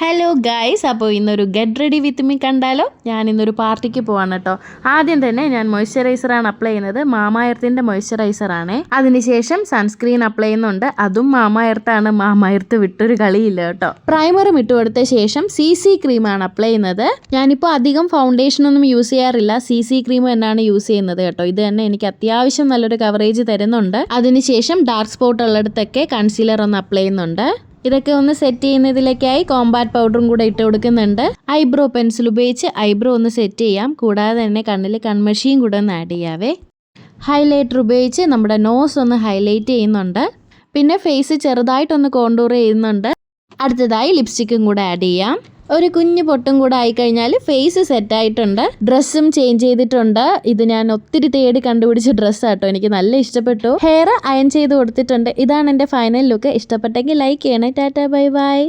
Hello guys, അപ്പോൾ ഇന്നൊരു get ready with me കണ്ടാലോ. ഞാൻ ഇന്നൊരു പാർട്ടിക്ക് പോവാണ് കേട്ടോ. ആദ്യം തന്നെ ഞാൻ മോയ്സ്ചറൈസറാണ് അപ്ലൈ ചെയ്യുന്നത്. മാമാഎർത്തിൻ്റെ മോയ്സ്ചറൈസറാണ്. അതിനുശേഷം സൺസ്ക്രീൻ അപ്ലൈ ചെയ്യുന്നുണ്ട്. അതും മാമാഎർത്താണ്. മാമാഎർത്ത് വിട്ടൊരു കളിയില്ല കേട്ടോ. പ്രൈമറും ഇട്ട് കൊടുത്ത ശേഷം CC ക്രീമാണ് അപ്ലൈ ചെയ്യുന്നത്. ഞാനിപ്പോൾ അധികം ഫൗണ്ടേഷനൊന്നും യൂസ് ചെയ്യാറില്ല. CC ക്രീം തന്നെയാണ് യൂസ് ചെയ്യുന്നത് കേട്ടോ. ഇത് തന്നെ എനിക്ക് അത്യാവശ്യം നല്ലൊരു കവറേജ് തരുന്നുണ്ട്. അതിനുശേഷം ഡാർക്ക് സ്പോട്ട് ഉള്ളിടത്തൊക്കെ കൺസീലർ ഒന്ന് അപ്ലൈ ചെയ്യുന്നുണ്ട്. ഇതൊക്കെ ഒന്ന് സെറ്റ് ചെയ്യുന്നതിലേക്കായി കോമ്പാക്ട് പൗഡറും കൂടെ ഇട്ട് കൊടുക്കുന്നുണ്ട്. ഐബ്രോ പെൻസിൽ ഉപയോഗിച്ച് ഐബ്രോ ഒന്ന് സെറ്റ് ചെയ്യാം. കൂടാതെ തന്നെ കണ്ണിൽ കൺമഷിയും കൂടെ ഒന്ന് ആഡ് ചെയ്യാവേ. ഹൈലൈറ്റർ ഉപയോഗിച്ച് നമ്മുടെ നോസ് ഒന്ന് ഹൈലൈറ്റ് ചെയ്യുന്നുണ്ട്. പിന്നെ ഫേസ് ചെറുതായിട്ടൊന്ന് കോണ്ടൂർ ചെയ്യുന്നുണ്ട്. അടുത്തതായി ലിപ്സ്റ്റിക്കും കൂടെ ആഡ് ചെയ്യാം. ഒരു കുഞ്ഞു പൊട്ടും കൂടെ ആയിക്കഴിഞ്ഞാൽ ഫേസ് സെറ്റായിട്ടുണ്ട്. ഡ്രസ്സും ചേഞ്ച് ചെയ്തിട്ടുണ്ട്. ഇത് ഞാൻ ഒത്തിരി തേടി കണ്ടുപിടിച്ച ഡ്രസ്സാട്ടോ. എനിക്ക് നല്ല ഇഷ്ടപ്പെട്ടു. ഹെയർ അയൺ ചെയ്ത് കൊടുത്തിട്ടുണ്ട്. ഇതാണ് എൻ്റെ ഫൈനൽ ലുക്ക്. ഇഷ്ടപ്പെട്ടെങ്കിൽ ലൈക്ക് ചെയ്യണേ. Tata bye bye.